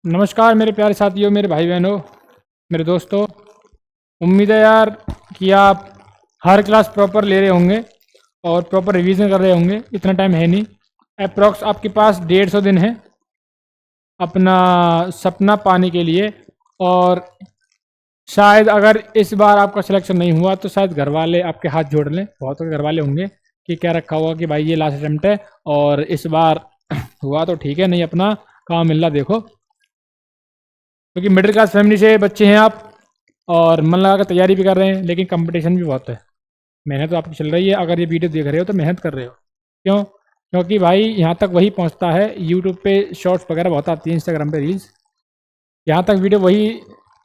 नमस्कार मेरे प्यारे साथियों, मेरे भाई बहनों, मेरे दोस्तों। उम्मीद है यार कि आप हर क्लास प्रॉपर ले रहे होंगे और प्रॉपर रिवीजन कर रहे होंगे। इतना टाइम है नहीं, अप्रॉक्स आपके पास 150 दिन है अपना सपना पाने के लिए। और शायद अगर इस बार आपका सिलेक्शन नहीं हुआ तो शायद घर वाले आपके हाथ जोड़ लें। बहुत सारे घर वाले होंगे कि क्या रखा हुआ कि भाई ये लास्ट अटेम्प्ट है और इस बार हुआ तो ठीक है, नहीं अपना काम मिल रहा देखो। क्योंकि मिडिल क्लास फैमिली से बच्चे हैं आप और मन लगा कर तैयारी भी कर रहे हैं, लेकिन कंपटीशन भी बहुत है। मेहनत तो आपकी चल रही है। अगर ये वीडियो देख रहे हो तो मेहनत कर रहे हो। क्यों? क्योंकि भाई यहाँ तक वही पहुँचता है। यूट्यूब पे शॉर्ट्स वगैरह बहुत आती है, इंस्टाग्राम पे रील्स, यहाँ तक वीडियो वही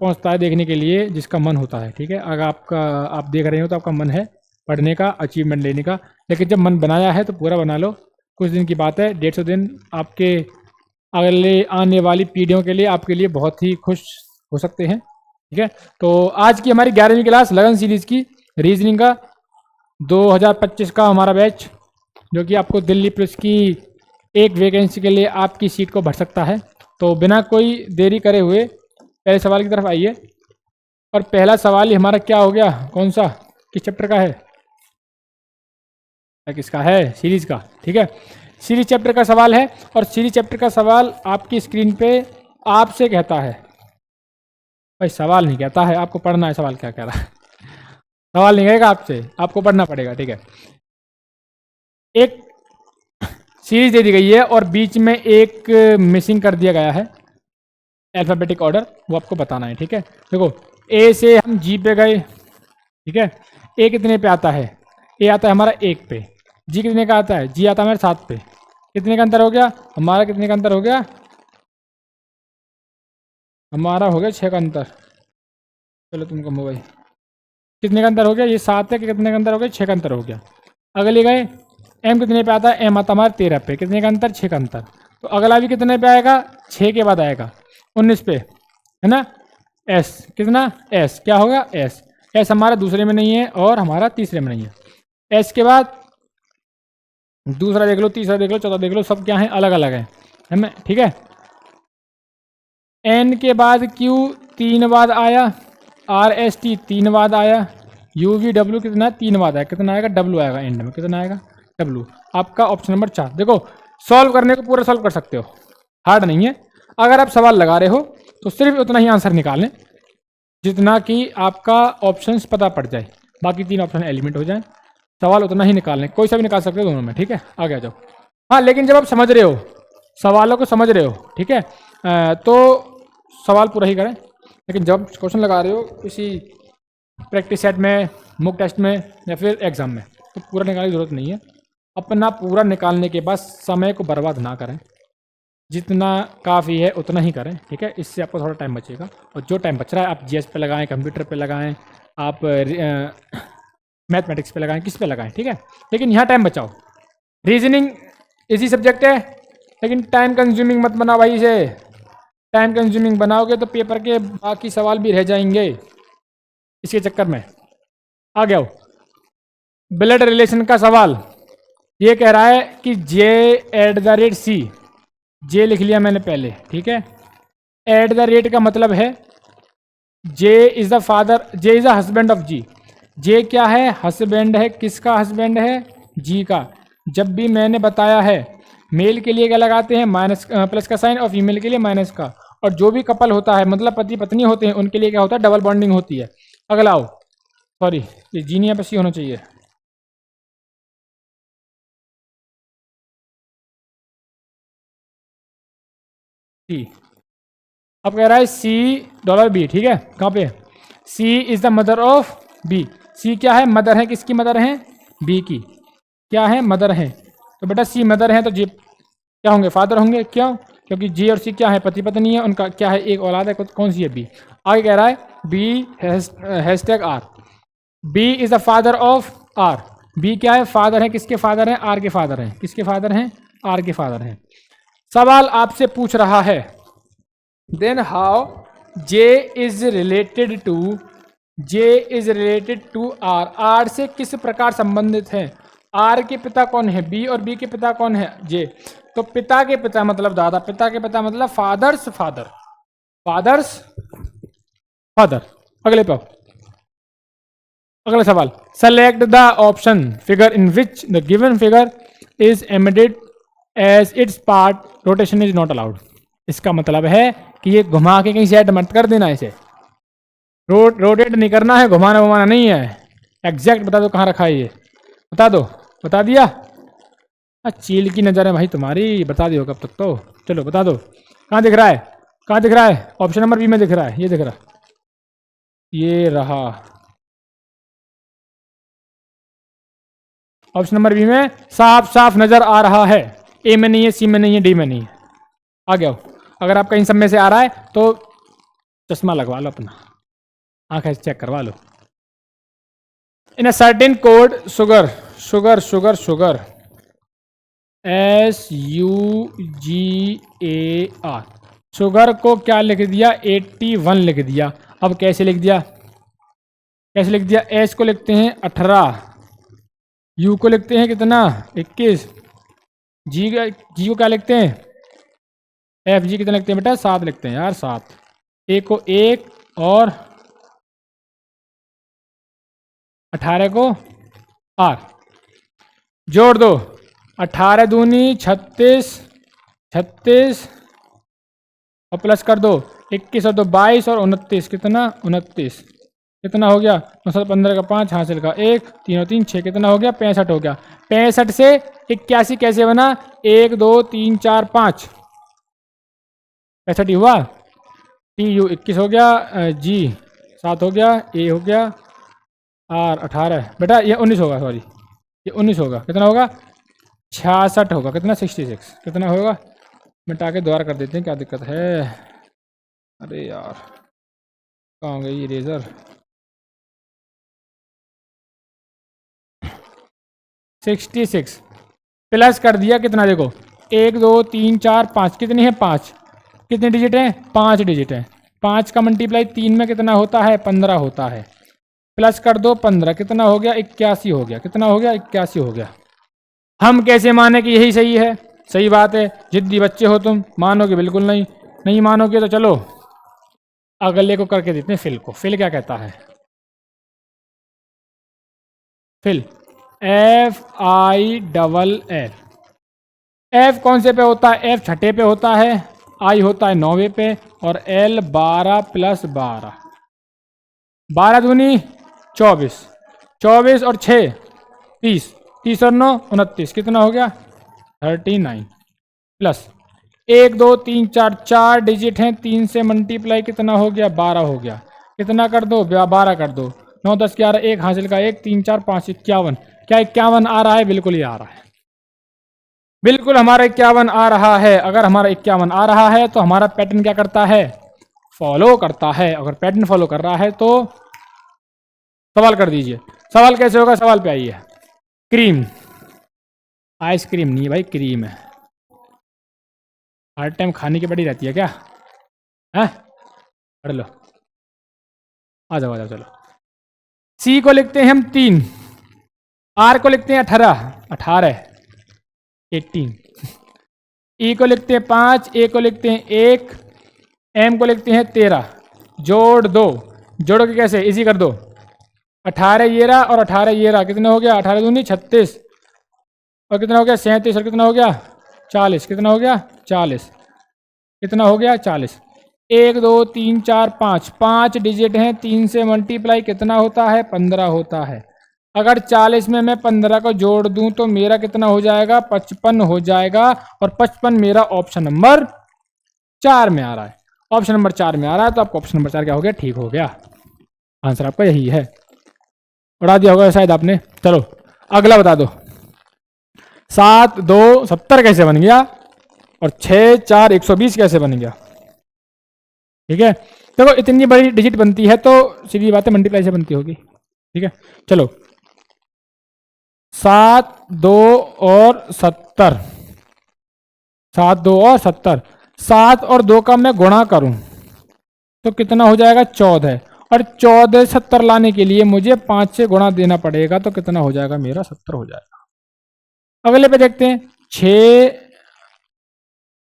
पहुँचता है देखने के लिए जिसका मन होता है। ठीक है, अगर आप देख रहे हो तो आपका मन है पढ़ने का, अचीवमेंट लेने का। लेकिन जब मन बनाया है तो पूरा बना लो। कुछ दिन की बात है, 150 दिन आपके अगले आने वाली पीढ़ियों के लिए, आपके लिए बहुत ही खुश हो सकते हैं। ठीक है, तो आज की हमारी 11वीं क्लास लगन सीरीज की रीजनिंग का 2025 का हमारा बैच, जो कि आपको दिल्ली पुलिस की एक वैकेंसी के लिए आपकी सीट को भर सकता है। तो बिना कोई देरी करे हुए पहले सवाल की तरफ आइए। और पहला सवाल ही हमारा क्या हो गया, कौन सा, किस चैप्टर का है, किसका है, सीरीज का। ठीक है, सीरीज चैप्टर का सवाल है। और सीरीज चैप्टर का सवाल आपकी स्क्रीन पे आपसे कहता है, भाई सवाल नहीं कहता है, आपको पढ़ना है सवाल क्या कह रहा है। सवाल नहीं कहेगा आपसे, आपको पढ़ना पड़ेगा। ठीक है, एक सीरीज दे दी गई है और बीच में एक मिसिंग कर दिया गया है अल्फाबेटिक ऑर्डर, वो आपको बताना है। ठीक है, देखो ए से हम जी पे गए। ठीक है, ए कितने पे आता है, ए आता है हमारा 1 पे। जी कितने का आता है, जी आता है हमारे 7 पे। कितने का अंतर हो गया हमारा, कितने का अंतर हो गया हमारा, हो गया 6 का अंतर। चलो तुम कम हो गई, कितने का अंतर हो गया, ये 7 है कि कितने का अंतर हो गया, 6 का अंतर हो गया। अगले गए, एम कितने पे आता है, एम आता हमारा 13 पे। कितने का अंतर, 6 का अंतर। तो अगला भी कितने पे आएगा, 6 के बाद आएगा 19 पे, है ना। एस कितना, एस क्या होगा, एस, एस हमारा दूसरे में नहीं है और हमारा तीसरे में नहीं है। एस के बाद दूसरा देख लो, तीसरा देख लो, चौथा देख लो, सब क्या है, अलग अलग है ना। ठीक है, एन के बाद क्यू 3 बाद आया, आर एस टी 3 बाद आया, यू वी डब्ल्यू कितना 3 बाद आया। कितना आएगा, डब्ल्यू आएगा एंड में, कितना आएगा, डब्ल्यू। आपका ऑप्शन नंबर 4। देखो सॉल्व करने को पूरा सॉल्व कर सकते हो, हार्ड नहीं है। अगर आप सवाल लगा रहे हो तो सिर्फ उतना ही आंसर निकालें जितना कि आपका ऑप्शंस पता पड़ जाए, बाकी 3 ऑप्शन एलिमिनेट हो जाए। सवाल उतना ही निकालने, कोई सा भी निकाल सकते हो दोनों में। ठीक है, आगे आ जाओ। हाँ, लेकिन जब आप समझ रहे हो, सवालों को समझ रहे हो, ठीक है, तो सवाल पूरा ही करें। लेकिन जब क्वेश्चन लगा रहे हो किसी प्रैक्टिस सेट में, मुक टेस्ट में या फिर एग्जाम में, तो पूरा निकालने की ज़रूरत नहीं है। अपना पूरा निकालने के बाद समय को बर्बाद ना करें, जितना काफ़ी है उतना ही करें। ठीक है, इससे आपको थोड़ा टाइम बचेगा। और जो टाइम बच रहा है आप जीएस पे लगाएं, कंप्यूटर पे लगाएं, आप मैथमेटिक्स पे लगाएं, किस पे लगाएं। ठीक है, लेकिन यहाँ टाइम बचाओ। रीजनिंग इजी सब्जेक्ट है, लेकिन टाइम कंज्यूमिंग मत बनाओ भाई इसे। टाइम कंज्यूमिंग बनाओगे तो पेपर के बाकी सवाल भी रह जाएंगे इसके चक्कर में। आ गया ब्लड रिलेशन का सवाल। ये कह रहा है कि जे एट द रेट सी, जे लिख लिया मैंने पहले। ठीक है, एट द रेट का मतलब है J is the father, J is the husband of G. J क्या है, हस्बैंड है। किसका हस्बैंड है, जी का। जब भी मैंने बताया है मेल के लिए क्या लगाते हैं, माइनस प्लस का साइन, और फीमेल के लिए माइनस का। और जो भी कपल होता है, मतलब पति पत्नी होते हैं, उनके लिए क्या होता है, डबल बॉन्डिंग होती है। अगला आओ, सॉरी ये जी नहीं, सी होना चाहिए। सी, अब कह रहा है सी डॉलर बी। ठीक है, कहाँ पे, C is the mother of B. C क्या है, मदर है। किसकी मदर है, बी की। क्या है, मदर है। तो बेटा सी मदर है तो जी क्या होंगे, फादर होंगे। क्यों, क्योंकि जी और सी क्या है, पति पत्नी है, उनका क्या है, एक औलाद है। कौन सी है, बी। आगे कह रहा है B hashtag R, B is the father of R. B क्या है, फादर है। किसके फादर हैं, आर के फादर हैं। किसके फादर हैं, आर के फादर हैं। सवाल आपसे पूछ रहा है then how J is related to, J is related to R. R से किस प्रकार संबंधित है। आर के पिता कौन है, बी, और बी के पिता कौन है, जे। तो पिता के पिता मतलब दादा, पिता के पिता मतलब फादर्स फादर। Fathers father. अगले पे आओ। अगला सवाल, select the option figure in which the given figure is embedded as its part rotation is not allowed. इसका मतलब है कि ये घुमा के कहीं सेट मत कर देना, इसे रोटेट नहीं करना है, घुमाना घुमाना नहीं है। एग्जैक्ट बता दो कहाँ रखा है ये, बता दो। बता दिया? चील की नजर है भाई तुम्हारी, बता दियो कब तक तो। चलो बता दो कहाँ दिख रहा है, कहाँ दिख रहा है? ऑप्शन नंबर बी में दिख रहा है, ये दिख रहा, ये रहा ऑप्शन नंबर बी में साफ साफ नजर आ रहा है। ए में नहीं है, सी में नहीं है, डी में नहीं है। आ गया। अगर आपका इन सब में से आ रहा है तो चश्मा लगवा लो अपना, आंखें चेक करवा लो। In a certain code sugar sugar sugar sugar SUGAR, sugar को क्या लिख दिया? 81 लिख दिया। अब कैसे लिख दिया? कैसे लिख दिया? एस को लिखते हैं 18, यू को लिखते हैं कितना? 21, जी को क्या लिखते हैं? FG कितना लिखते हैं बेटा? 7 लिखते हैं यार, 7। ए को 1 और 18 को R, जोड़ दो। 18 दूनी 36, 36 और प्लस कर दो 21 और 2 22 और 29, कितना? 29। कितना हो गया? 15 का 5 हासिल का 1, 3 और 3 6, कितना हो गया? 65 हो गया। 65 से 81 कैसे बना? 1 2 3 4 5, 65 ही हुआ। TU 21 हो गया, G 7 हो गया, A हो गया, R 18। बेटा ये 19 होगा, सॉरी ये 19 होगा। कितना होगा? 66 होगा। कितना? 66। कितना होगा? मिटा के दोबारा कर देते हैं, क्या दिक्कत है? अरे यार कहाँ गई इरेजर? 66 प्लस कर दिया, कितना देखो? 1 2 3 4 5, कितनी है? 5। कितने डिजिट हैं? 5 डिजिट हैं। 5 का मल्टीप्लाई 3 में कितना होता है? 15 होता है। प्लस कर दो 15, कितना हो गया? 81 हो गया। कितना हो गया? 81 हो गया। हम कैसे माने कि यही सही है? सही बात है, जिद्दी बच्चे हो तुम, मानोगे बिल्कुल नहीं। नहीं मानोगे तो चलो अगले को करके देते हैं, फिल को। फिल क्या कहता है? Fill FILL। F कौन से पे होता है? F छठे पे होता है, I होता है 9वें पे, और L 12 + 12। 12 दूनी 24, 24 और 6 30, 30 और 9 29, कितना हो गया? 39। प्लस 1 2 3 4, 4 डिजिट हैं, 3 से मल्टीप्लाई कितना हो गया? 12 हो गया। कितना कर दो? 12 कर दो। 9 10 11, 1 हासिल का 1, 3 4 5 51। क्या 51 आ रहा है? बिल्कुल ही आ रहा है। बिल्कुल हमारा 51 आ रहा है। अगर हमारा 51 आ रहा है तो हमारा पैटर्न क्या करता है? फॉलो करता है। अगर पैटर्न फॉलो कर रहा है तो सवाल कर दीजिए। सवाल कैसे होगा? सवाल पे आइए। क्रीम, आइसक्रीम नहीं है भाई, क्रीम है। हर टाइम खाने की पड़ी रहती है क्या? है? पढ़ लो, आ जाओ आ जाओ। चलो सी को लिखते हैं हम 3, आर को लिखते हैं 18, 18 ई को लिखते हैं 5, ए को लिखते हैं 1, एम को लिखते हैं 13। जोड़ दो। जोड़ो के कैसे? इसी कर दो। 18 ये रहा और 18 ये रहा, कितना हो गया? 18 दूनी 36 और कितना हो गया? 37 और कितना हो गया? 40। कितना हो गया? 40। कितना हो गया? 40। 1 2 3 4 5, 5 डिजिट हैं, 3 से मल्टीप्लाई कितना होता है? 15 होता है। अगर 40 में मैं 15 को जोड़ दूं तो मेरा कितना हो जाएगा? 55 हो जाएगा। और 55 मेरा ऑप्शन नंबर 4 में आ रहा है। ऑप्शन नंबर 4 में आ रहा है तो आपको ऑप्शन नंबर 4 क्या हो गया? ठीक हो गया। आंसर आपका यही है। उड़ा दिया होगा शायद आपने। चलो अगला बता दो। 7 2 70 कैसे बन गया? और 6 4 120 कैसे बन गया? ठीक है, देखो इतनी बड़ी डिजिट बनती है तो सीधी बात है मल्टीप्लाई से बनती होगी। ठीक है, चलो 7 2 और 70, 7 2 और 70, 7 और 2 का मैं गुणा करूं तो कितना हो जाएगा? 14। और 14 70 लाने के लिए मुझे 5 से गुणा देना पड़ेगा तो कितना हो जाएगा? मेरा 70 हो जाएगा। अगले पे देखते हैं। 6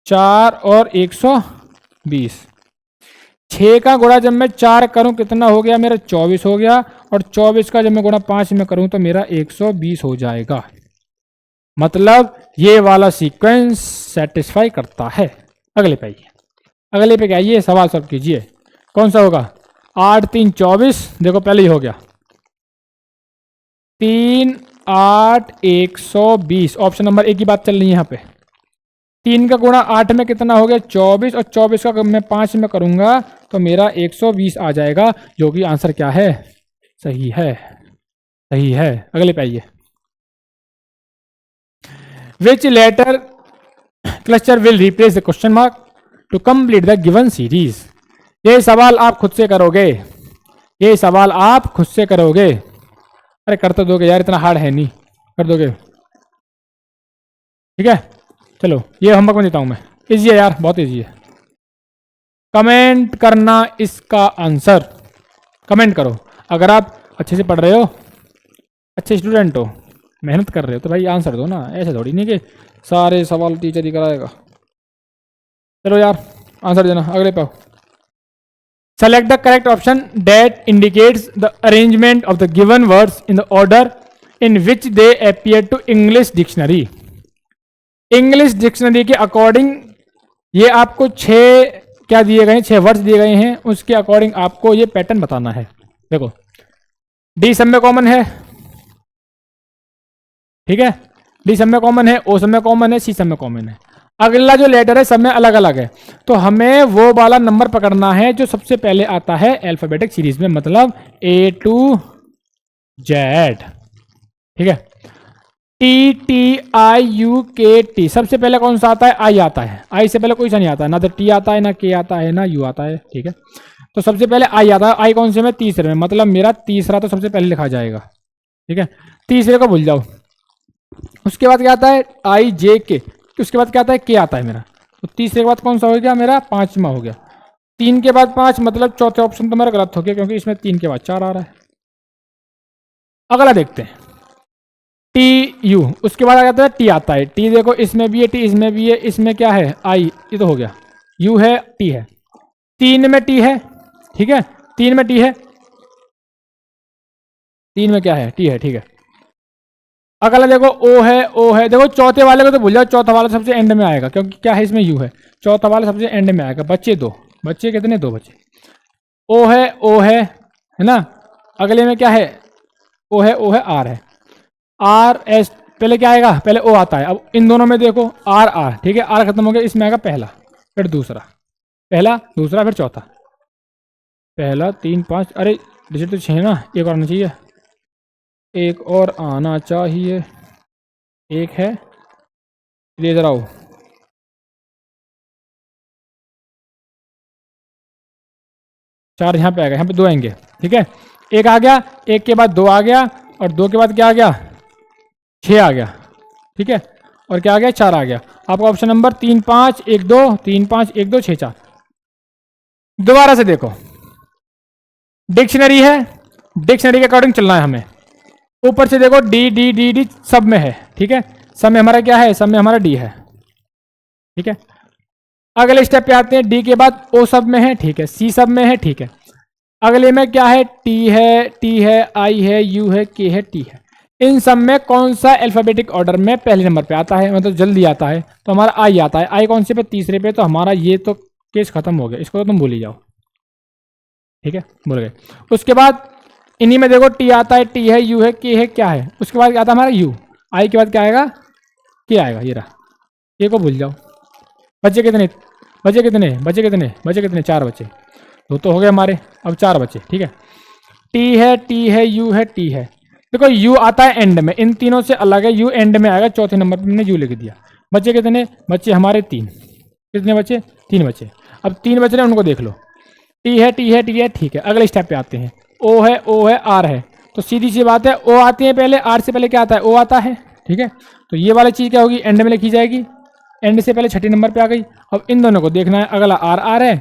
4 और 120, 6 का गुणा जब मैं 4 करूं कितना हो गया मेरा 24 हो गया, और 24 का जब मैं गुणा 5 में करूं तो मेरा 120 हो जाएगा। मतलब ये वाला सीक्वेंस सेटिस्फाई करता है। अगले पे आइए, अगले पे क्या आइए, सवाल सॉल्व कीजिए। कौन सा होगा? 8 3 24, देखो पहले ही हो गया 3 8 120। ऑप्शन नंबर ए की बात चल रही है यहाँ पे। 3 का गुणा 8 में कितना हो गया 24, और 24 का मैं 5 में करूंगा तो मेरा 120 आ जाएगा, जो कि आंसर क्या है? सही है, सही है। अगले पे आइए। Which letter cluster will replace the question mark to complete the given series? ये सवाल आप खुद से करोगे, ये सवाल आप खुद से करोगे। अरे कर तो दोगे यार, इतना हार्ड है नहीं, कर दोगे। ठीक है, चलो ये होमवर्क में देता हूं मैं, इजी है यार, बहुत इजी है। कमेंट करना इसका आंसर, कमेंट करो। अगर आप अच्छे से पढ़ रहे हो, अच्छे स्टूडेंट हो, मेहनत कर रहे हो, तो भाई आंसर दो ना, ऐसे थोड़ी नहीं कि सारे सवाल टीचर ही कराएगा। चलो यार आंसर देना, अगले पाओ। Select the correct option that indicates the arrangement of the given words in the order in which they appear to English dictionary. English dictionary के अकॉर्डिंग ये आपको 6 क्या दिए गए हैं, 6 वर्ड्स दिए गए हैं, उसके अकॉर्डिंग आपको ये पैटर्न बताना है। देखो डी सब में कॉमन है, ठीक है, डी सब में कॉमन है, ओ सब में कॉमन है, सी सब में कॉमन है। अगला जो लेटर है सब में अलग अलग है, तो हमें वो वाला नंबर पकड़ना है जो सबसे पहले आता है अल्फाबेटिक सीरीज में, मतलब ए टू जेड। ठीक है, T T I U K T, सबसे पहले कौन सा आता है? आई आता है। आई से पहले कोई सा नहीं आता, ना तो टी आता है, ना के आता है, ना यू आता है। ठीक है, तो सबसे पहले आई आता है। आई कौन से में? तीसरे में, मतलब मेरा तीसरा तो सबसे पहले लिखा जाएगा। ठीक है, तीसरे को भूल जाओ। उसके बाद क्या आता है? आई जे के। उसके बाद क्या आता है? के आता है मेरा। तो तीसरे के बाद कौन सा हो गया मेरा? 5वां हो गया। 3 के बाद 5, मतलब चौथे ऑप्शन तो मेरा गलत हो गया, क्योंकि इसमें 3 के बाद 4 आ रहा है। अगला देखते हैं, टी यू। उसके बाद आ जाता है टी आता है। टी देखो इसमें भी है, टी इसमें भी है, इसमें क्या है? आई, ये तो हो गया। यू है, टी है, 3 में टी है। ठीक है, 3 में टी है, 3 में क्या है? टी है। ठीक है, अगला देखो ओ है, ओ है। देखो चौथे वाले को तो भूल जाओ, चौथा वाला सबसे एंड में आएगा, क्योंकि क्या है इसमें? यू है। चौथा वाला सबसे एंड में आएगा। बच्चे 2, बच्चे कितने? 2 बच्चे। ओ है, ओ है ना। अगले में क्या है? ओ है, ओ है, आर है। आर एस, पहले क्या आएगा? पहले ओ आता है। अब इन दोनों में देखो आर आर, ठीक है, आर खत्म हो गया, इसमें आएगा पहला, फिर दूसरा, पहला दूसरा फिर चौथा। पहला 3 5, अरे डिजिट तो 6 ना, एक और आना चाहिए, एक और आना चाहिए। एक है, ले जरा आओ। 4 यहाँ पे आएगा, यहाँ पे 2 आएंगे। ठीक है, एक आ गया, एक के बाद 2 आ गया, और 2 के बाद क्या आ गया? 6 आ गया। ठीक है, और क्या आ गया? 4 आ गया। आपका ऑप्शन नंबर 3 5 1 2, 3 5 1 2 6 4। दोबारा से देखो, डिक्शनरी है, डिक्शनरी के अकॉर्डिंग चलना है हमें। ऊपर से देखो डी डी डी डी सब में है। ठीक है, सब में हमारा क्या है? सब में हमारा डी है। ठीक है, अगले स्टेप पे आते हैं, डी के बाद ओ सब में है। ठीक है, सी सब में है। ठीक है, अगले में क्या है? टी है, टी है, आई है, यू है, के है, टी है। इन सब में कौन सा अल्फाबेटिक ऑर्डर में पहले नंबर पे आता है, मतलब जल्दी आता है? तो हमारा आई आता है। आई कौन से पे? तीसरे पे। तो हमारा ये तो केस खत्म हो गया, इसको तो तुम भूल ही जाओ। ठीक है, भूल गए। उसके बाद इन्हीं में देखो टी आता है, टी है, यू है, के है, क्या है? उसके बाद क्या आता है हमारा? यू। आई के बाद क्या आएगा? के आएगा, ये रहा। के को भूल जाओ। बच्चे कितने? बच्चे कितने? बच्चे कितने? बच्चे कितने? 4 बच्चे। तो हो गए हमारे, अब 4 बच्चे। ठीक है, टी है, टी है, यू है, टी है। देखो यू आता है एंड में, इन तीनों से अलग है, यू एंड में आएगा। चौथे नंबर पर मैंने यू लिख दिया। बच्चे कितने? बच्चे हमारे 3। कितने बच्चे? 3 बच्चे। अब 3 बच रहे हैं, उनको देख लो। टी है, टी है, टी है। ठीक है, अगले स्टेप पे आते हैं। ओ है, ओ है, आर है। तो सीधी सी बात है, ओ आती है पहले, आर से पहले क्या आता है? ओ आता है। ठीक है, तो ये वाली चीज़ क्या होगी? एंड में लिखी जाएगी। एंड से पहले छठी नंबर पे आ गई। अब इन दोनों को देखना है, अगला आर आर है,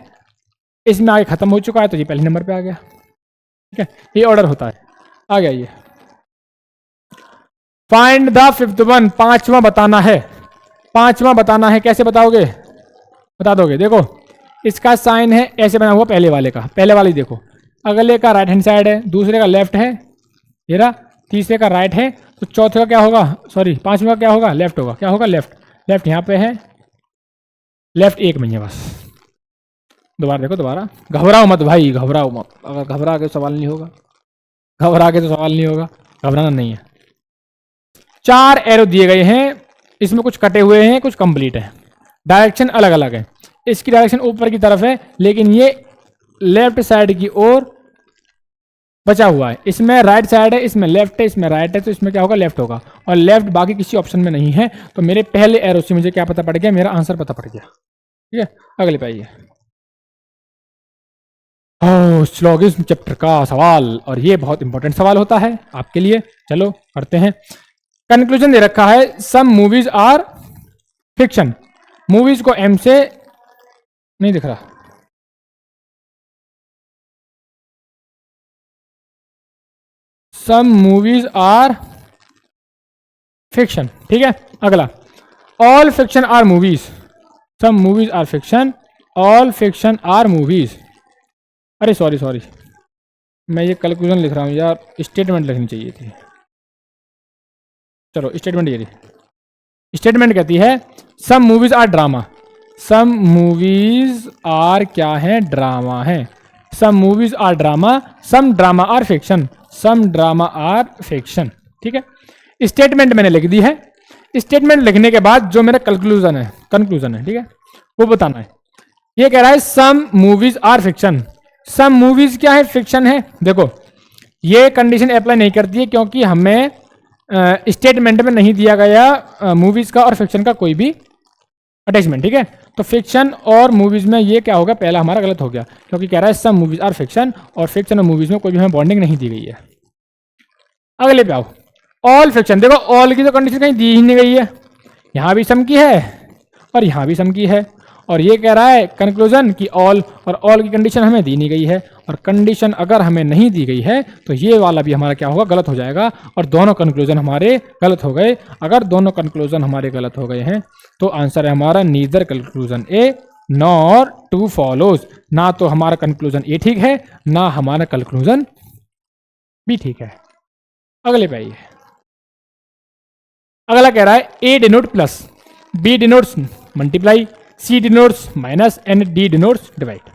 इसमें आगे खत्म हो चुका है, तो ये पहले नंबर पे आ गया। ठीक है, ये ऑर्डर होता है। आ गया ये। फाइंड द 5th वन, 5वां बताना है। 5वां बताना है, कैसे बताओगे? बता दोगे, देखो इसका साइन है ऐसे बना हुआ पहले वाले का, पहले वाले देखो, अगले का राइट हैंड साइड है, दूसरे का लेफ्ट है, ये रहा, तीसरे का राइट है, तो चौथे का क्या होगा, सॉरी पांचवें का क्या होगा, लेफ्ट होगा, क्या होगा लेफ्ट, लेफ्ट यहाँ पे है, लेफ्ट एक में है बस। दोबारा देखो, दोबारा, घबराओ मत भाई, घबराओ मत, अगर घबरा के सवाल नहीं होगा, घबरा के तो सवाल नहीं होगा, घबराना नहीं है। 4 एरो दिए गए हैं, इसमें कुछ कटे हुए हैं, कुछ कंप्लीट है, डायरेक्शन अलग अलग है, इसकी डायरेक्शन ऊपर की तरफ है, लेकिन ये लेफ्ट साइड की ओर बचा हुआ है, इसमें राइट साइड है, इसमें लेफ्ट है, इसमें राइट है, तो इसमें क्या होगा, लेफ्ट होगा, और लेफ्ट बाकी किसी ऑप्शन में नहीं है, तो मेरे पहले एरो से मुझे क्या पता पड़ गया, मेरा आंसर पता पड़ गया। ठीक है, अगले पे आइए, सिलोगिज्म चैप्टर का सवाल, और ये बहुत इंपॉर्टेंट सवाल होता है आपके लिए। चलो करते हैं। कंक्लूजन दे रखा है, some movies are fiction, movies को एम से नहीं दिख रहा, सम मूवीज आर फिक्शन, ठीक है। अगला, all fiction are movies, some movies are fiction, all fiction are movies, अरे सॉरी सॉरी, मैं ये कंक्लूजन लिख रहा हूँ यार, स्टेटमेंट लिखनी चाहिए थी। चलो स्टेटमेंट, ये स्टेटमेंट कहती है some movies are drama, some movies are क्या है, ड्रामा है, some movies are drama, some drama are fiction, some drama are fiction. ठीक है, स्टेटमेंट मैंने लिख दी है, स्टेटमेंट लिखने के बाद जो मेरा कंक्लूजन है, ठीक है, वो बताना है। ये कह रहा है some movies are fiction, some movies क्या है, फिक्शन है। देखो ये कंडीशन अप्लाई नहीं करती है, क्योंकि हमें स्टेटमेंट में नहीं दिया गया मूवीज का और फिक्शन का कोई भी अटैचमेंट। ठीक है, तो फिक्शन और मूवीज में ये क्या होगा, पहला हमारा गलत हो गया, क्योंकि कह रहा है सम मूवीज आर फिक्शन, और फिक्शन और मूवीज में कोई भी हमें बॉन्डिंग नहीं दी गई है। अगले पे आओ, ऑल फिक्शन, देखो ऑल की तो कंडीशन कहीं दी ही नहीं गई है, यहां भी सम की है और यहां भी सम की है, और ये कह रहा है कंक्लूजन कि ऑल, और ऑल की कंडीशन हमें दी नहीं गई है, और कंडीशन अगर हमें नहीं दी गई है तो ये वाला भी हमारा क्या होगा, गलत हो जाएगा, और दोनों कंक्लूजन हमारे गलत हो गए। अगर दोनों कंक्लूजन हमारे गलत हो गए हैं तो आंसर है हमारा नीदर कंक्लूजन ए नॉर टू फॉलोज, ना तो हमारा कंक्लूजन ए ठीक है, ना हमारा कंक्लूजन बी ठीक है। अगले पे आइए, अगला कह रहा है A denote plus, B denotes multiply, C denotes minus, and D denotes divide.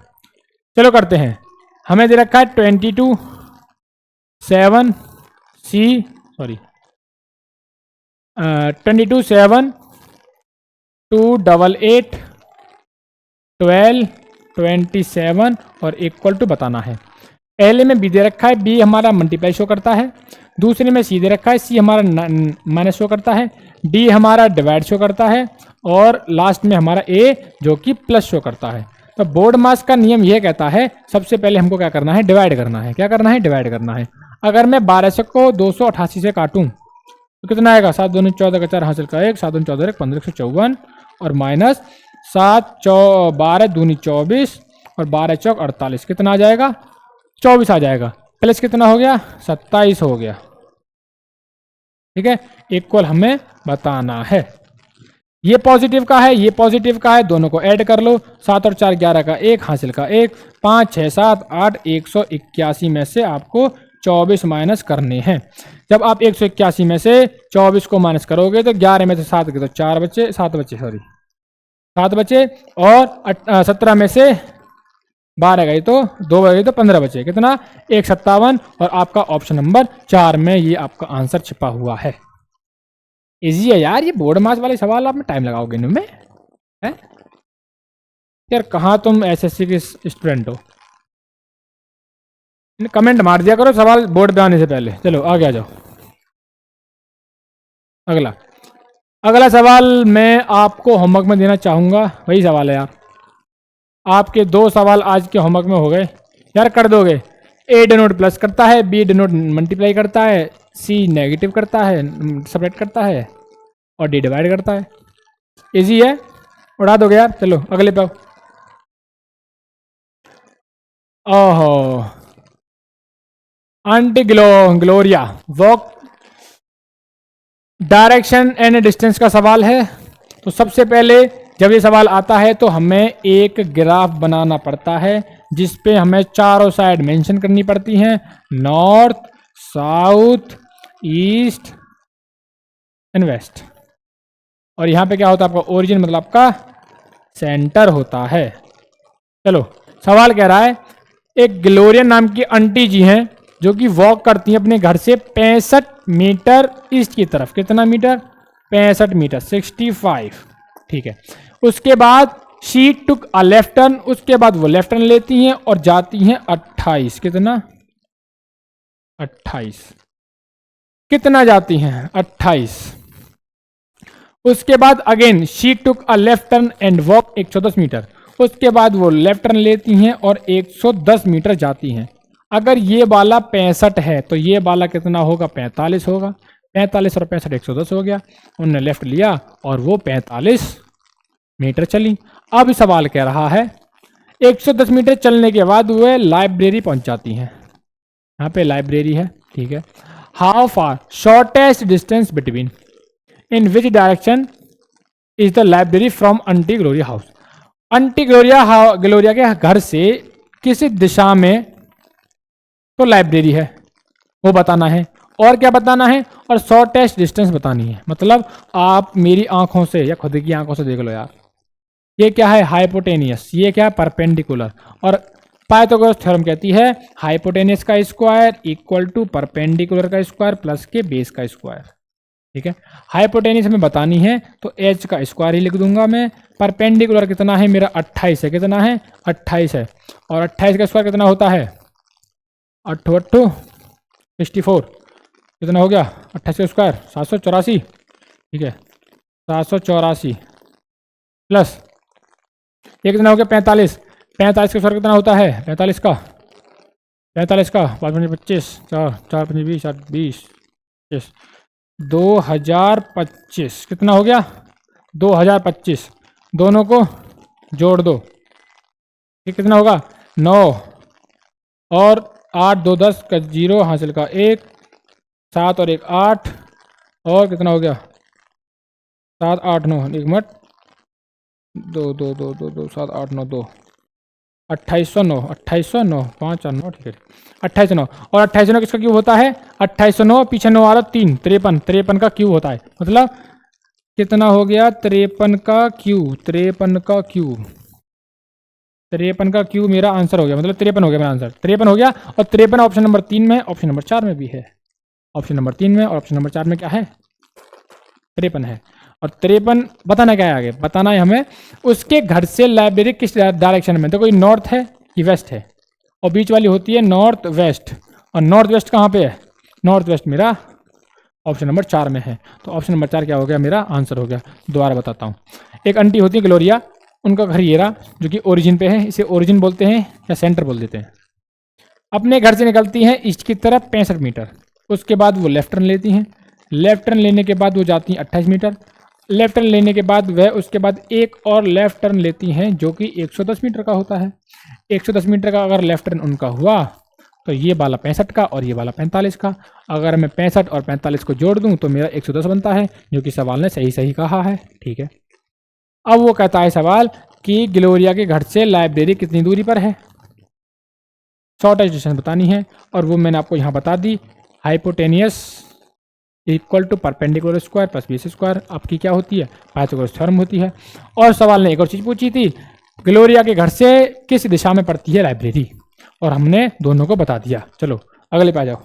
चलो करते हैं, हमें दे रखा है 22 7 सी, सॉरी 22 7 2 8 8 12 27 और इक्वल टू बताना है। पहले में बी दे रखा है, बी हमारा मल्टीप्लाई शो करता है, दूसरे में सी दे रखा है, सी हमारा माइनस शो करता है, डी हमारा डिवाइड शो करता है, और लास्ट में हमारा ए जो कि प्लस शो करता है। तो बोर्ड मास का नियम यह कहता है सबसे पहले हमको क्या करना है, डिवाइड करना है। क्या करना है, डिवाइड करना है। अगर मैं 1200 को 288 से काटूं तो कितना आएगा, 7 दूनी 14 का 4 हासिल का 1, 7 दूनी 14 1554, और माइनस 7 12 दूनी 24 और 12 चौक 48, कितना आ जाएगा, 24 आ जाएगा, प्लस कितना हो गया, 27 हो गया। ठीक है, इक्वल हमें बताना है, ये पॉजिटिव का है, ये पॉजिटिव का है, दोनों को ऐड कर लो, 7 और 4 11 का 1 हासिल का 1, 5 6 7 8 181 में से आपको 24 माइनस करने हैं। जब आप 181 में से 24 को माइनस करोगे तो 11 में से 7 के तो 4 बचे, 7 बचे, सॉरी 7 बचे, और 17 में से 12 गए तो 2 गए तो 15 बचे, कितना, 157, और आपका ऑप्शन नंबर 4 में ये आपका आंसर छिपा हुआ है। इजी है यार, ये बोर्ड मास वाले सवाल आप में टाइम लगाओगे इनमें है यार, कहाँ तुम एसएससी के स्टूडेंट हो, कमेंट मार दिया करो सवाल बोर्ड पे आने से पहले। चलो आगे आ जाओ, अगला अगला सवाल मैं आपको होमवर्क में देना चाहूंगा, वही सवाल है यार, आपके 2 सवाल आज के होमवर्क में हो गए यार, कर दोगे। ए डिनोट प्लस करता है, बी डिनोट मल्टीप्लाई करता है, सी नेगेटिव करता है, सेपरेट करता है, और डी डिवाइड करता है। इजी है, उड़ा दोगे यार। चलो अगले पे। ओहो, aunty Gloria walk direction and distance का सवाल है। तो सबसे पहले जब ये सवाल आता है तो हमें एक ग्राफ बनाना पड़ता है जिस पे हमें चारों साइड मेंशन करनी पड़ती हैं, north, south, east and west. और यहाँ पे क्या होता है आपका ओरिजिन, मतलब आपका सेंटर होता है। चलो सवाल कह रहा है एक ग्लोरिया नाम की आंटी जी हैं जो कि वॉक करती हैं अपने घर से 65 मीटर ईस्ट की तरफ। कितना मीटर? 65 मीटर, 65। ठीक है। उसके बाद she took a left turn, उसके बाद वो लेफ्ट टर्न लेती हैं और जाती हैं 28। कितना? 28। कितना जाती हैं? 28। उसके बाद again she took a left turn and walk 110 metre. उसके बाद वो लेफ्ट टर्न लेती हैं और 110 मीटर जाती हैं। अगर ये वाला 65 है तो ये वाला कितना होगा? 45 होगा। 45 और 65 110 हो गया। उन्होंने लेफ्ट लिया और वो 45 मीटर चली। अब सवाल कह रहा है 110 मीटर चलने के बाद वह लाइब्रेरी पहुंच जाती हैं। यहाँ पे लाइब्रेरी है, ठीक है। How far shortest distance between, in which direction is the library from aunty Gloria house. Aunty Gloria के घर से किस दिशा में तो लाइब्रेरी है वो बताना है। और क्या बताना है? और शॉर्टेस्ट डिस्टेंस बतानी है। मतलब आप मेरी आंखों से या खुद की आंखों से देख लो यार, ये क्या है? हाइपोटेनियस। ये क्या है? परपेंडिकुलर। और पाइथागोरस थ्योरम कहती है हाइपोटेनियस का स्क्वायर इक्वल टू परपेंडिकुलर का स्क्वायर प्लस के बेस का स्क्वायर। ठीक है। हाइपोटेनियस में बतानी है तो एच का स्क्वायर ही लिख दूंगा मैं। परपेंडिकुलर कितना है मेरा? 28 है। कितना है? 28 है। और 28 का स्क्वायर कितना होता है? 8 8 64। कितना हो गया? 28 का स्क्वायर 784। ठीक है, 784 प्लस ये कितना हो गया? 45। 45 का स्क्वायर कितना होता है? 45 का 5 5 25 4 4 5 20 8 20 25 2025। कितना हो गया? 2025। दोनों को जोड़ दो, ये कितना होगा? 9 और 8 2 10 का 0 हासिल का 1, 7 और 1 8, और कितना हो गया? 7 8 9, एक मिनट, 2 2 2 2 2 7 8 9 2, 2809 2809 5 और 9। ठीक है, 2809। और 2809 किसका क्यूब होता है? 2809 पीछे 9 आ रहा 3, 53। 53 का क्यूब होता है। मतलब कितना हो गया? 53 का क्यूब। 53 का क्यूब। 53 का क्यूब मेरा आंसर हो गया। मतलब 53 हो गया मेरा आंसर। 53 हो गया। और 53 ऑप्शन नंबर 3 में, ऑप्शन नंबर 4 में भी है। ऑप्शन नंबर 3 में और ऑप्शन नंबर 4 में क्या है? 53 है। और 53 बताना क्या है? आगे बताना है हमें उसके घर से लाइब्रेरी किस डायरेक्शन में। देखो ये नॉर्थ है, ये वेस्ट है, और बीच वाली होती है नॉर्थ वेस्ट। और नॉर्थ वेस्ट कहाँ पे है? नॉर्थ वेस्ट मेरा ऑप्शन नंबर 4 में है। तो ऑप्शन नंबर 4 क्या हो गया? मेरा आंसर हो गया। दोबारा बताता हूँ। एक आंटी होती है ग्लोरिया, उनका घर ये रहा जो कि ओरिजिन पे है। इसे ओरिजिन बोलते हैं या सेंटर बोल देते हैं। अपने घर से निकलती हैं ईस्ट की तरफ 65 मीटर। उसके बाद वो लेफ्ट टर्न लेती हैं। लेफ्ट टर्न लेने के बाद वो जाती हैं 28 मीटर। लेफ्ट टर्न लेने के बाद वह उसके बाद एक और लेफ्ट टर्न लेती हैं जो कि 110 मीटर का होता है। 110 मीटर का अगर लेफ्ट टर्न उनका हुआ तो ये वाला 65 का और ये वाला 45 का। अगर मैं 65 और 45 को जोड़ दूं तो मेरा 110 बनता है, जो कि सवाल ने सही सही कहा है। ठीक है। अब वो कहता है सवाल कि ग्लोरिया के घर से लाइब्रेरी कितनी दूरी पर है। शॉर्टेस्ट डिस्टेंस बतानी है और वो मैंने आपको यहाँ बता दी। Hypotenuse equal to perpendicular square plus base square आपकी क्या होती है? पाइथागोरस थ्योरम होती है। और सवाल ने एक और चीज़ पूछी थी, ग्लोरिया के घर से किस दिशा में पड़ती है लाइब्रेरी, और हमने दोनों को बता दिया। चलो अगले पे आ जाओ।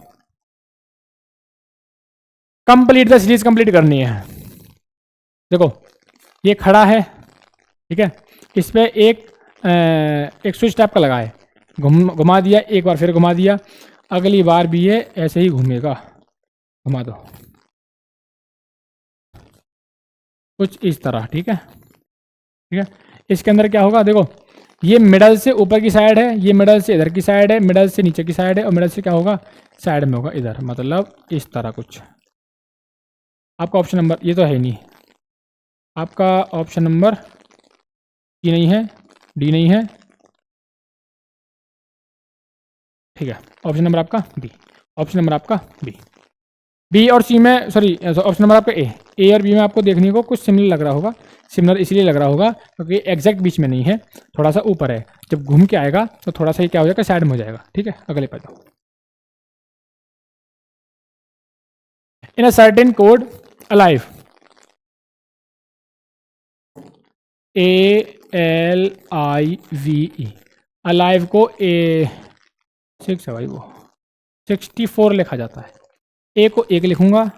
कंप्लीट द सीरीज कंप्लीट करनी है। देखो ये खड़ा है, ठीक है, इस पर एक स्विच टाइप का लगा है। घुमा दिया, एक बार फिर घुमा दिया, अगली बार भी ये ऐसे ही घूमेगा। घुमा दो कुछ इस तरह। ठीक है, ठीक है। इसके अंदर क्या होगा? देखो ये मिडल से ऊपर की साइड है, ये मिडल से इधर की साइड है, मिडल से नीचे की साइड है, और मिडल से क्या होगा? साइड में होगा इधर। मतलब इस तरह कुछ। आपका ऑप्शन नंबर ये तो है ही नहीं। आपका ऑप्शन नंबर सी नहीं है, डी नहीं है, ठीक है। ऑप्शन नंबर आपका बी। ऑप्शन नंबर आपका बी। बी और सी में, सॉरी ऑप्शन नंबर आपका ए और बी में आपको देखने को कुछ सिमिलर लग रहा होगा। सिमिलर इसलिए लग रहा होगा क्योंकि एग्जैक्ट बीच में नहीं है, थोड़ा सा ऊपर है। जब घूम के आएगा तो थोड़ा सा ये क्या हो जाएगा, साइड में हो जाएगा। ठीक है, अगले पर जाओ। In a certain code alive, ALIVE, alive को A6 है भाई, वो 64 लिखा जाता है। ए को 1 लिखूंगा,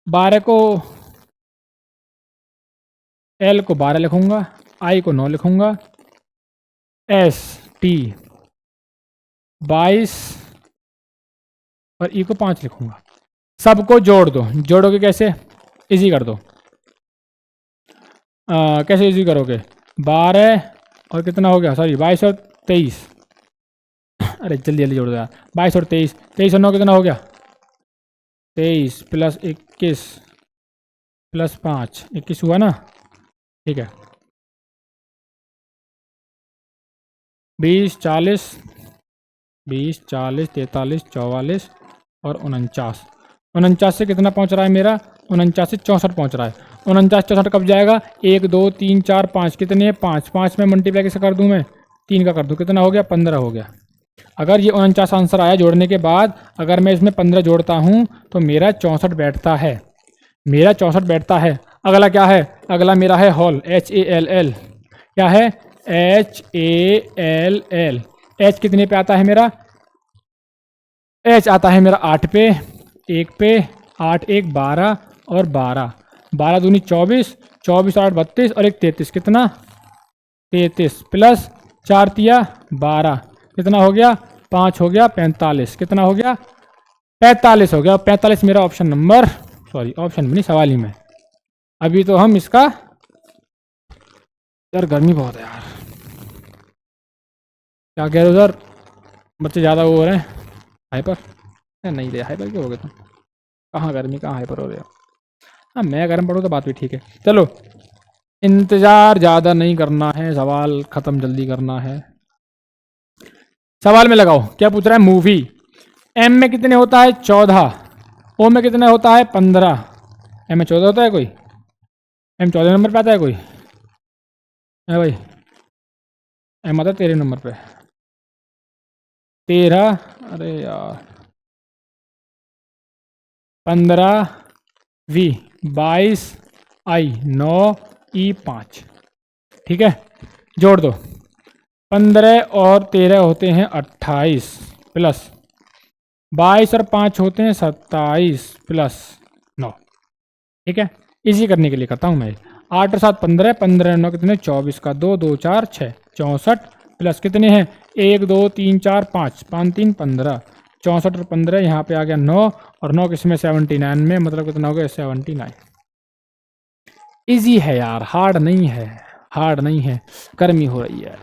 12 को, L को 12 लिखूंगा, I को 9 लिखूंगा, ST 22 और E को 5 लिखूंगा। सबको जोड़ दो। जोड़ोगे कैसे? इजी कर दो। कैसे इजी करोगे? 12 और कितना हो गया, सॉरी 22 और 23, अरे जल्दी जल्दी जोड़ दो यार। 22 और 23, 23 और 9 कितना हो गया? 23 प्लस 21 प्लस 5, 21 हुआ ना? ठीक है। 20 40 20 40 43 44 और 49। 49 से कितना पहुंच रहा है मेरा? 49 से 64 पहुंच रहा है। 49 64 कब जाएगा? 1 2 3 4 5, कितने हैं? 5। 5 में मल्टीप्लाई कैसे कर दूं मैं? 3 का कर दूं, कितना हो गया? 15 हो गया। अगर ये 49 आंसर आया जोड़ने के बाद, अगर मैं इसमें 15 जोड़ता हूं तो मेरा 64 बैठता है। मेरा 64 बैठता है। अगला क्या है? अगला मेरा है हॉल, HALL। क्या है? HALL। H कितने पे आता है मेरा? H आता है मेरा 8 पे, 1 पे, 8 1 12 और 12, 12 दूनी 24, 24 8 32 और 1 33, कितना? 33 प्लस 4 तिया 12, कितना हो गया? 5 हो गया 45, कितना हो गया? 45 हो गया। 45 मेरा ऑप्शन नंबर, सॉरी ऑप्शन नहीं, सवाल ही में। अभी तो हम इसका, यार गर्मी बहुत है यार, क्या कह रहे हो सर? बच्चे ज़्यादा वो हो रहे हैं हाइपर? नहीं रे, हाइपर क्यों हो गए तुम? कहाँ गर्मी, कहाँ हाइपर हो रहे हो? हाँ मैं गर्म पड़ूँ तो बात भी ठीक है। चलो, इंतज़ार ज़्यादा नहीं करना है, सवाल ख़त्म जल्दी करना है। सवाल में लगाओ, क्या पूछ रहा है? मूवी। एम में कितने होता है? 14। ओ में कितने होता है? 15। एम में 14 होता है कोई? एम 14 नंबर पे आता है कोई? है भाई? एम आता है 13 नंबर पे। 13, अरे यार 15 V 22 I 9 E 5। ठीक है, जोड़ दो। 15 और 13 होते हैं 28 प्लस 22 और 5 होते हैं 27 प्लस 9। ठीक है, इजी करने के लिए करता हूँ मैं। 8 और 7 15, 15 9 कितने? 24 का 2 2 4 6, 64 प्लस कितने हैं? 1 2 3 4 5, 5 3 15, 64 और 15 यहाँ पे आ गया 9 और 9 किसमें? 79 में, मतलब कितना हो गया? 79। इजी है यार, हार्ड नहीं है, हार्ड नहीं है। गर्मी हो रही है,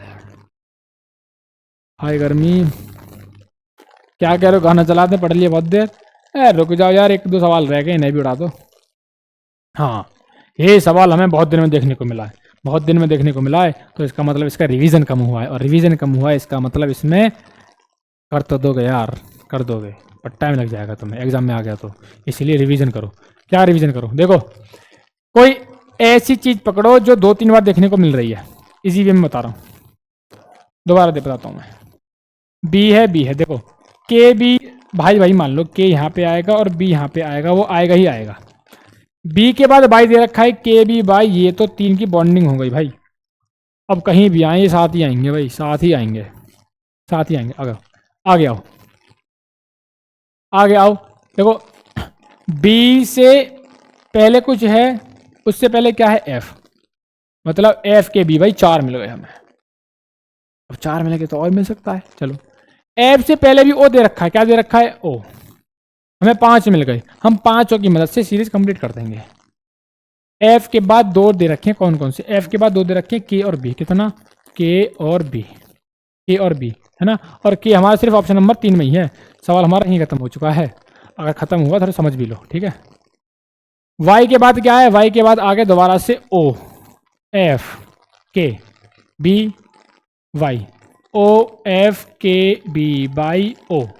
हाय गर्मी। क्या कह रहे हो? गाना चलाते पढ़ लिए बहुत देर। रुक जाओ यार, 1 2 सवाल रह गए, इन्हें भी उड़ा दो। हाँ, ये सवाल हमें बहुत दिन में देखने को मिला है, बहुत दिन में देखने को मिला है, तो इसका मतलब इसका रिवीजन कम हुआ है, और रिवीजन कम हुआ है इसका मतलब इसमें कर तो दोगे यार, कर दोगे, पर टाइम लग जाएगा तुम्हें एग्जाम में आ गया तो। इसीलिए रिवीजन करो। क्या रिवीजन करो? देखो, कोई ऐसी चीज पकड़ो जो 2 3 बार देखने को मिल रही है। इसी वे में बता रहा हूँ, दोबारा दे बताता हूँ मैं। बी है, बी है, देखो के बी, भाई भाई मान लो के यहाँ पे आएगा और बी यहाँ पे आएगा, वो आएगा ही आएगा। बी के बाद बाई दे रखा है, के बी बाई, ये तो 3 की बॉन्डिंग हो गई भाई। अब कहीं भी आए ये साथ ही आएंगे भाई, साथ ही आएंगे, साथ ही आएंगे। अगर आगे आओ, आगे आओ, देखो बी से पहले कुछ है, उससे पहले क्या है? एफ, मतलब एफ के बी भाई 4 मिल गए हमें। अब 4 मिलेंगे तो और मिल सकता है। चलो, एफ से पहले भी ओ दे रखा है, क्या दे रखा है? ओ। हमें 5 मिल गए, हम 5 की मदद से सीरीज कंप्लीट कर देंगे। एफ के बाद 2 दे रखे हैं, कौन कौन से? एफ के बाद 2 दे रखे हैं के और बी, कितना? के और बी, के और बी, है ना? और के हमारा सिर्फ ऑप्शन नंबर 3 में ही है। सवाल हमारा यहीं खत्म हो चुका है। अगर खत्म हुआ तो समझ भी लो, ठीक है। वाई के बाद क्या है? वाई के बाद आगे दोबारा से ओ, एफ के बी वाई, ओ एफ के बी बाई ओ, है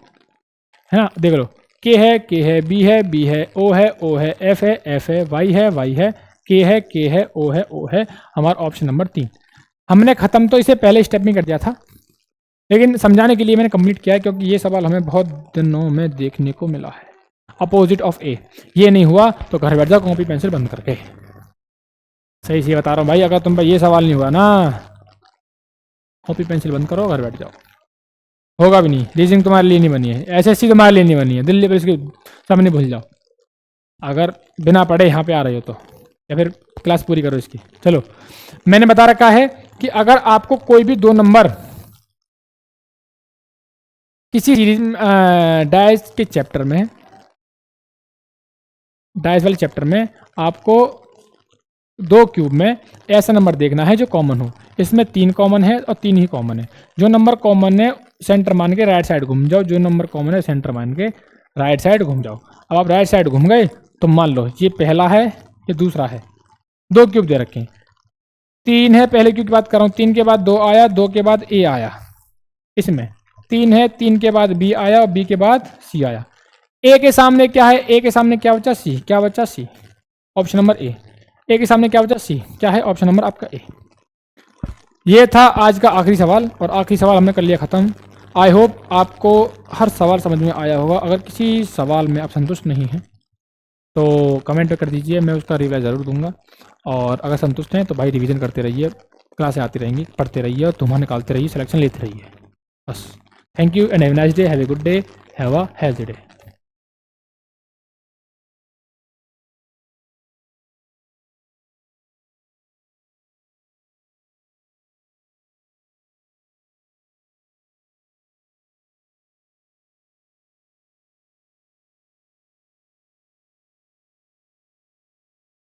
ना? देख लो, के है, बी है, ओ है, एफ है, वाई है, के है, ओ है, हमारा ऑप्शन नंबर 3। हमने ख़त्म तो इसे पहले स्टेप में कर दिया था, लेकिन समझाने के लिए मैंने कंप्लीट किया है, क्योंकि ये सवाल हमें बहुत दिनों में देखने को मिला है। अपोजिट ऑफ ए, ये नहीं हुआ तो घर बैठ जाओ कॉपी पेंसिल बंद करके। सही से बता रहा हूँ भाई, अगर तुम पर ये सवाल नहीं हुआ ना, कॉपी पेंसिल बंद करो, घर बैठ जाओ। होगा भी नहीं, रीजनिंग तुम्हारे लिए नहीं बनी है, एसएससी तुम्हारे लिए नहीं बनी है, दिल्ली पुलिस के सामने भूल जाओ अगर बिना पढ़े यहाँ पे आ रहे हो तो, या फिर क्लास पूरी करो इसकी। चलो, मैंने बता रखा है कि अगर आपको कोई भी 2 नंबर किसी सीरीज डायस के चैप्टर में, डायस वाले चैप्टर में आपको 2 क्यूब में ऐसा नंबर देखना है जो कॉमन हो। इसमें 3 कॉमन है और 3 ही कॉमन है। जो नंबर कॉमन है सेंटर मान के राइट साइड घूम जाओ, जो नंबर कॉमन है सेंटर मान के राइट साइड घूम जाओ। अब आप राइट साइड घूम गए तो मान लो ये पहला है, ये दूसरा है, 2 क्यूब दे रखे हैं। 3 है, पहले क्यूब की बात कर रहा हूँ, 3 के बाद 2 आया, 2 के बाद ए आया। इसमें 3 है, 3 के बाद बी आया और बी के बाद सी आया। ए के सामने क्या है, ए के सामने क्या बचा, सी। क्या बचा, सी, ऑप्शन नंबर ए के सामने क्या बचा, सी, क्या है, ऑप्शन नंबर आपका ए। ये था आज का आखिरी सवाल, और आखिरी सवाल हमने कर लिया ख़त्म। आई होप आपको हर सवाल समझ में आया होगा। अगर किसी सवाल में आप संतुष्ट नहीं हैं तो कमेंट कर दीजिए, मैं उसका रिप्लाई ज़रूर दूंगा। और अगर संतुष्ट हैं तो भाई रिवीजन करते रहिए, क्लासें आती रहेंगी, पढ़ते रहिए और तुम्हारा निकालते रहिए, सिलेक्शन लेते रहिए बस। Thank you and have a nice day, have a good day, have a healthy day.